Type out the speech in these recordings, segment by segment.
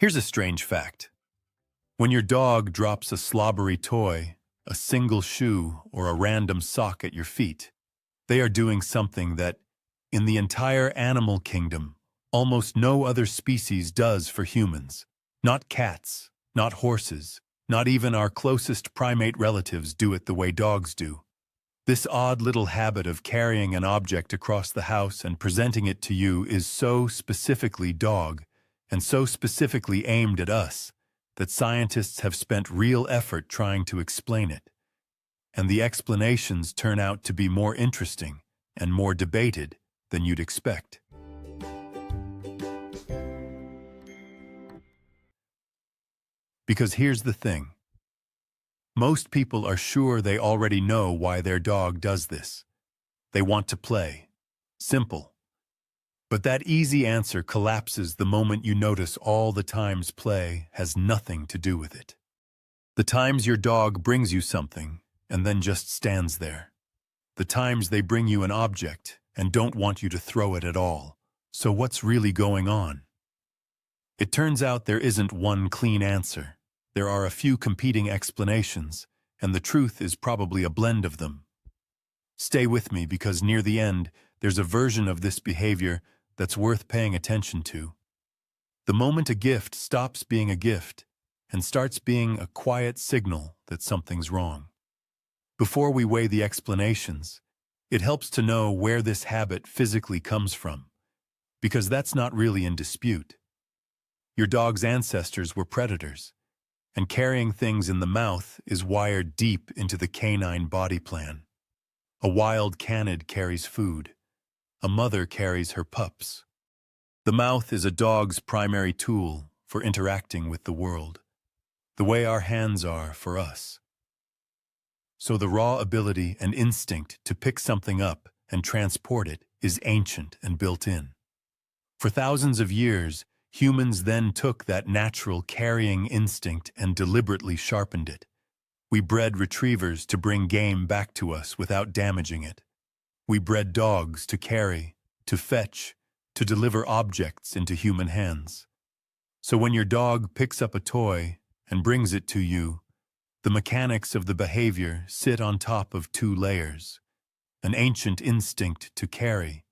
Here's a strange fact. When your dog drops a slobbery toy, a single shoe, or a random sock at your feet, they are doing something that, in the entire animal kingdom, almost no other species does for humans. Not cats, not horses, not even our closest primate relatives do it the way dogs do. This odd little habit of carrying an object across the house and presenting it to you is so specifically dog, and so specifically aimed at us, that scientists have spent real effort trying to explain it. And the explanations turn out to be more interesting and more debated than you'd expect. Because here's the thing. Most people are sure they already know why their dog does this. They want to play. Simple. But that easy answer collapses the moment you notice all the times play has nothing to do with it. The times your dog brings you something and then just stands there. The times they bring you an object and don't want you to throw it at all. So what's really going on? It turns out there isn't one clean answer. There are a few competing explanations, and the truth is probably a blend of them. Stay with me because near the end, there's a version of this behavior that's worth paying attention to. The moment a gift stops being a gift and starts being a quiet signal that something's wrong. Before we weigh the explanations, it helps to know where this habit physically comes from, because that's not really in dispute. Your dog's ancestors were predators, and carrying things in the mouth is wired deep into the canine body plan. A wild canid carries food. A mother carries her pups. The mouth is a dog's primary tool for interacting with the world, the way our hands are for us. So the raw ability and instinct to pick something up and transport it is ancient and built in. For thousands of years, humans then took that natural carrying instinct and deliberately sharpened it. We bred retrievers to bring game back to us without damaging it. We bred dogs to carry, to fetch, to deliver objects into human hands. So when your dog picks up a toy and brings it to you, the mechanics of the behavior sit on top of two layers: an ancient instinct to carry,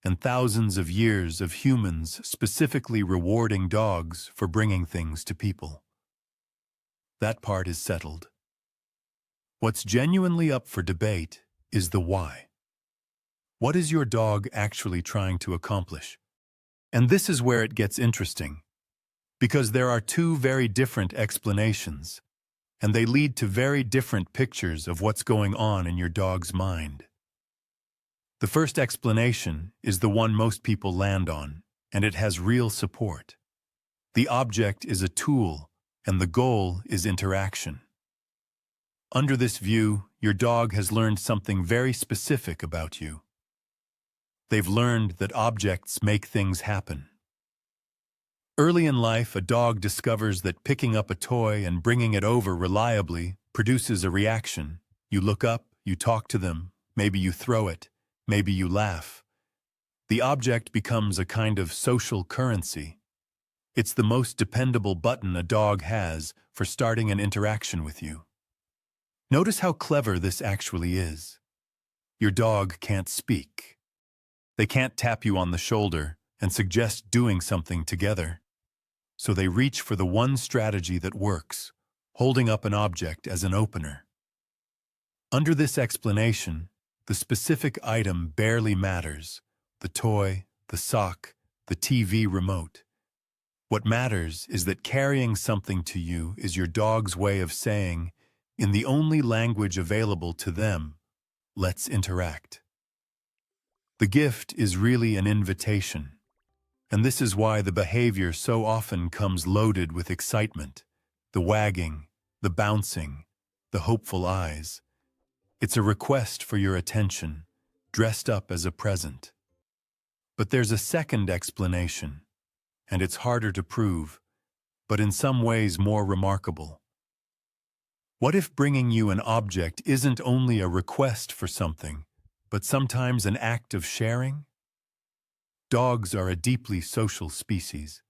and thousands of years of humans specifically rewarding dogs for bringing things to people. That part is settled. What's genuinely up for debate is the why. What is your dog actually trying to accomplish? And this is where it gets interesting, because there are two very different explanations, and they lead to very different pictures of what's going on in your dog's mind. The first explanation is the one most people land on, and it has real support. The object is a tool, and the goal is interaction. Under this view, your dog has learned something very specific about you. They've learned that objects make things happen. Early in life, a dog discovers that picking up a toy and bringing it over reliably produces a reaction. You look up, you talk to them, maybe you throw it, maybe you laugh. The object becomes a kind of social currency. It's the most dependable button a dog has for starting an interaction with you. Notice how clever this actually is. Your dog can't speak. They can't tap you on the shoulder and suggest doing something together. So they reach for the one strategy that works, holding up an object as an opener. Under this explanation, the specific item barely matters: the toy, the sock, the TV remote. What matters is that carrying something to you is your dog's way of saying, in the only language available to them, let's interact. The gift is really an invitation. And this is why the behavior so often comes loaded with excitement: the wagging, the bouncing, the hopeful eyes. It's a request for your attention, dressed up as a present. But there's a second explanation, and it's harder to prove, but in some ways more remarkable. What if bringing you an object isn't only a request for something, but sometimes an act of sharing? Dogs are a deeply social species.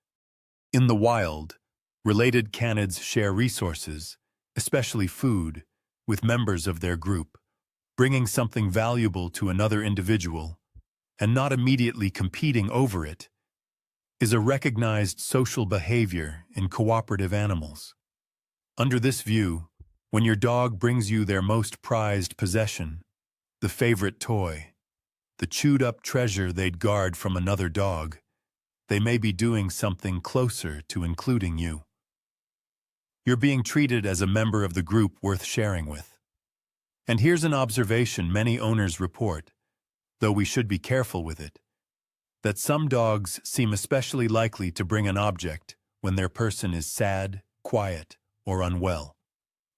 In the wild, related canids share resources, especially food, with members of their group, bringing something valuable to another individual, and not immediately competing over it, is a recognized social behavior in cooperative animals. Under this view, when your dog brings you their most prized possession, the favorite toy, the chewed-up treasure they'd guard from another dog, they may be doing something closer to including you. You're being treated as a member of the group worth sharing with. And here's an observation many owners report, though we should be careful with it, that some dogs seem especially likely to bring an object when their person is sad, quiet, or unwell.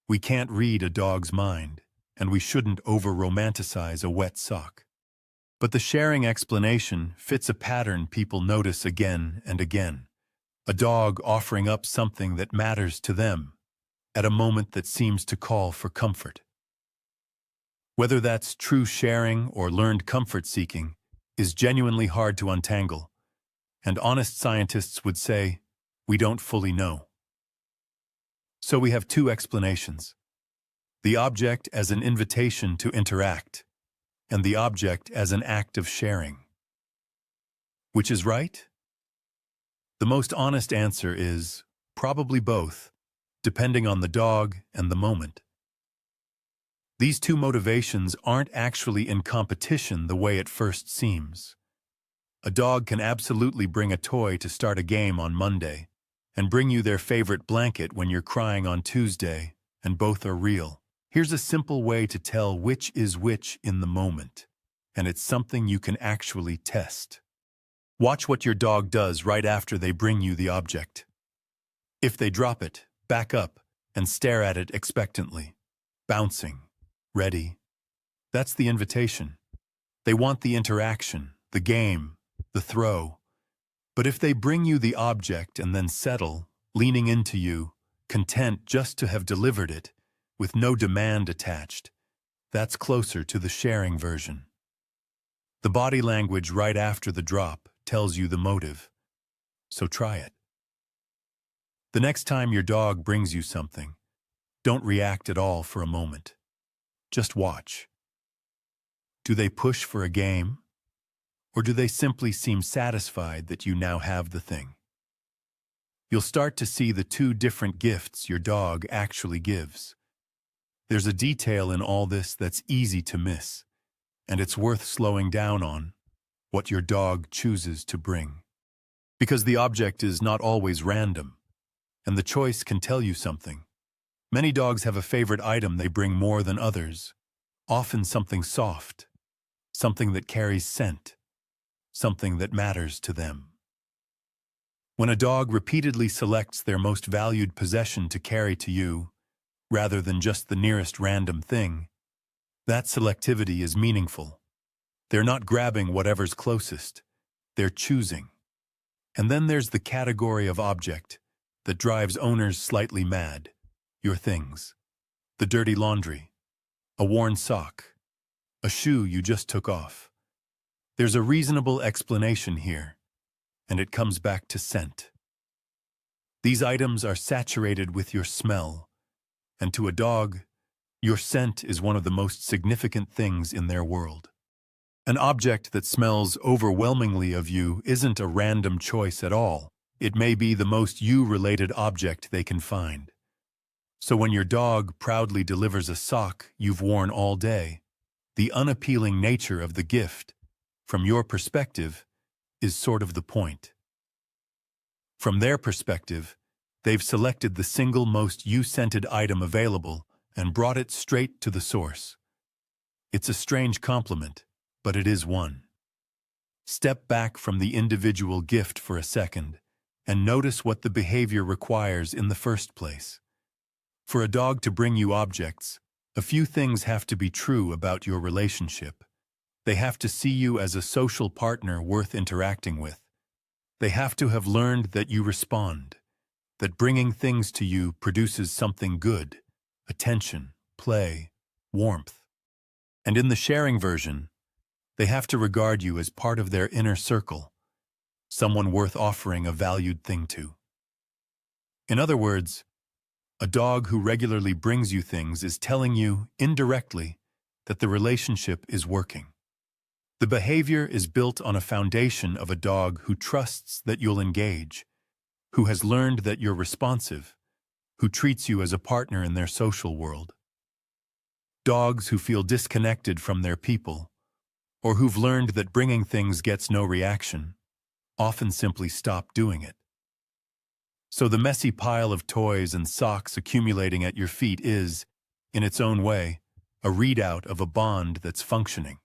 We can't read a dog's mind, and we shouldn't over-romanticize a wet sock. But the sharing explanation fits a pattern people notice again and again. A dog offering up something that matters to them at a moment that seems to call for comfort. Whether that's true sharing or learned comfort-seeking is genuinely hard to untangle, and honest scientists would say, we don't fully know. So we have two explanations: the object as an invitation to interact, and the object as an act of sharing. Which is right? The most honest answer is probably both, depending on the dog and the moment. These two motivations aren't actually in competition the way it first seems. A dog can absolutely bring a toy to start a game on Monday, and bring you their favorite blanket when you're crying on Tuesday, and both are real. Here's a simple way to tell which is which in the moment, and it's something you can actually test. Watch what your dog does right after they bring you the object. If they drop it, back up and stare at it expectantly, bouncing, ready. That's the invitation. They want the interaction, the game, the throw. But if they bring you the object and then settle, leaning into you, content just to have delivered it, with no demand attached, that's closer to the sharing version. The body language right after the drop tells you the motive, so try it. The next time your dog brings you something, don't react at all for a moment. Just watch. Do they push for a game? Or do they simply seem satisfied that you now have the thing? You'll start to see the two different gifts your dog actually gives. There's a detail in all this that's easy to miss, and it's worth slowing down on: what your dog chooses to bring. Because the object is not always random, and the choice can tell you something. Many dogs have a favorite item they bring more than others, often something soft, something that carries scent, something that matters to them. When a dog repeatedly selects their most valued possession to carry to you, rather than just the nearest random thing, that selectivity is meaningful. They're not grabbing whatever's closest, they're choosing. And then there's the category of object that drives owners slightly mad: your things. The dirty laundry, a worn sock, a shoe you just took off. There's a reasonable explanation here, and it comes back to scent. These items are saturated with your smell, and to a dog, your scent is one of the most significant things in their world. An object that smells overwhelmingly of you isn't a random choice at all. It may be the most you-related object they can find. So when your dog proudly delivers a sock you've worn all day, the unappealing nature of the gift, from your perspective, is sort of the point. From their perspective, they've selected the single most you-scented item available and brought it straight to the source. It's a strange compliment, but it is one. Step back from the individual gift for a second and notice what the behavior requires in the first place. For a dog to bring you objects, a few things have to be true about your relationship. They have to see you as a social partner worth interacting with. They have to have learned that you respond, that bringing things to you produces something good: attention, play, warmth. And in the sharing version, they have to regard you as part of their inner circle, someone worth offering a valued thing to. In other words, a dog who regularly brings you things is telling you, indirectly, that the relationship is working. The behavior is built on a foundation of a dog who trusts that you'll engage, who has learned that you're responsive, who treats you as a partner in their social world. Dogs who feel disconnected from their people, or who've learned that bringing things gets no reaction, often simply stop doing it. So the messy pile of toys and socks accumulating at your feet is, in its own way, a readout of a bond that's functioning.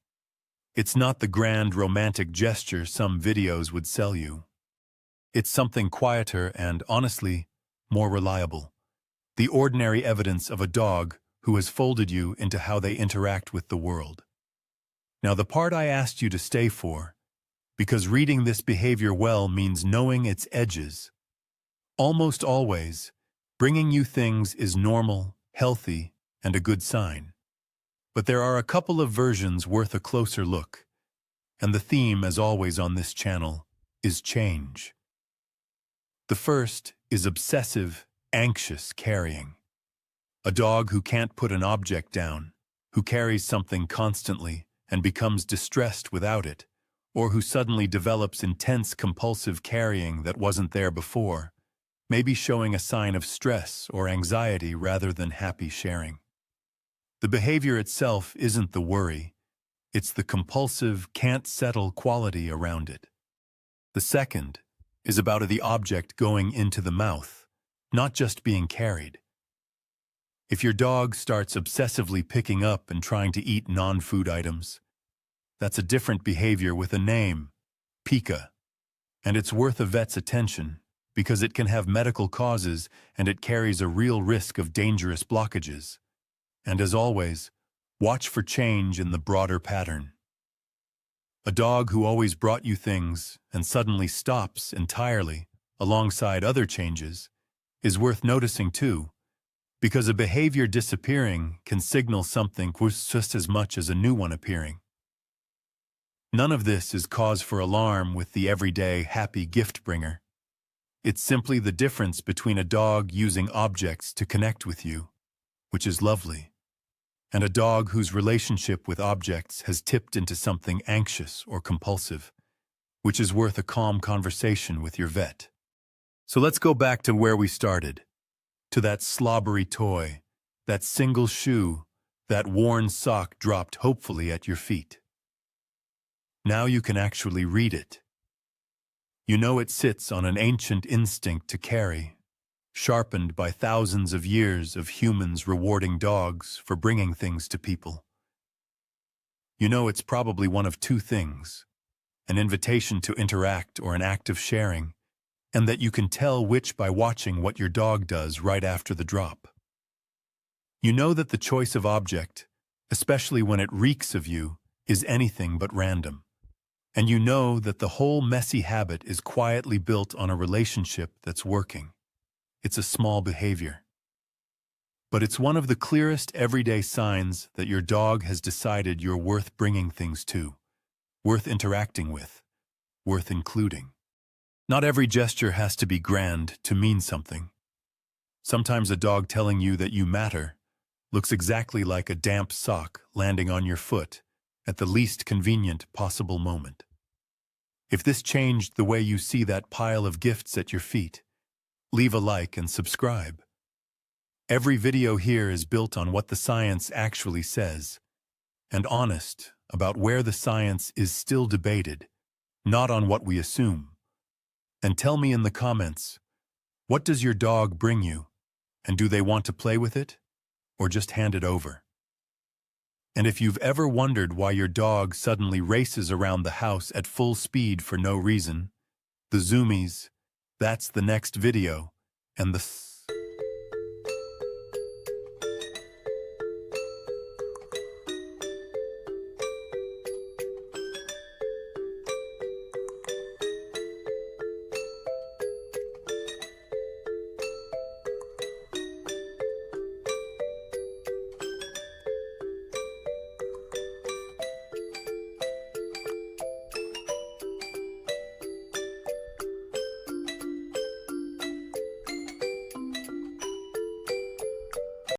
It's not the grand romantic gesture some videos would sell you. It's something quieter and, honestly, more reliable. The ordinary evidence of a dog who has folded you into how they interact with the world. Now, the part I asked you to stay for, because reading this behavior well means knowing its edges. Almost always, bringing you things is normal, healthy, and a good sign. But there are a couple of versions worth a closer look, and the theme, as always on this channel, is change. The first is obsessive, anxious carrying. A dog who can't put an object down, who carries something constantly and becomes distressed without it, or who suddenly develops intense compulsive carrying that wasn't there before, may be showing a sign of stress or anxiety rather than happy sharing. The behavior itself isn't the worry, it's the compulsive, can't-settle quality around it. The second is about the object going into the mouth, not just being carried. If your dog starts obsessively picking up and trying to eat non-food items, that's a different behavior with a name, pica, and it's worth a vet's attention because it can have medical causes and it carries a real risk of dangerous blockages. And as always, watch for change in the broader pattern. A dog who always brought you things and suddenly stops entirely, alongside other changes, is worth noticing too, because a behavior disappearing can signal something just as much as a new one appearing. None of this is cause for alarm with the everyday happy gift bringer. It's simply the difference between a dog using objects to connect with you, which is lovely, and a dog whose relationship with objects has tipped into something anxious or compulsive, which is worth a calm conversation with your vet. So let's go back to where we started, to that slobbery toy, that single shoe, that worn sock dropped hopefully at your feet. Now you can actually read it. You know it sits on an ancient instinct to carry, sharpened by thousands of years of humans rewarding dogs for bringing things to people. You know it's probably one of two things, an invitation to interact or an act of sharing, and that you can tell which by watching what your dog does right after the drop. You know that the choice of object, especially when it reeks of you, is anything but random. And you know that the whole messy habit is quietly built on a relationship that's working. It's a small behavior. But it's one of the clearest everyday signs that your dog has decided you're worth bringing things to, worth interacting with, worth including. Not every gesture has to be grand to mean something. Sometimes a dog telling you that you matter looks exactly like a damp sock landing on your foot at the least convenient possible moment. If this changed the way you see that pile of gifts at your feet, leave a like and subscribe. Every video here is built on what the science actually says, and honest about where the science is still debated, not on what we assume. And tell me in the comments, what does your dog bring you, and do they want to play with it, or just hand it over? And if you've ever wondered why your dog suddenly races around the house at full speed for no reason, the zoomies, that's the next video, and the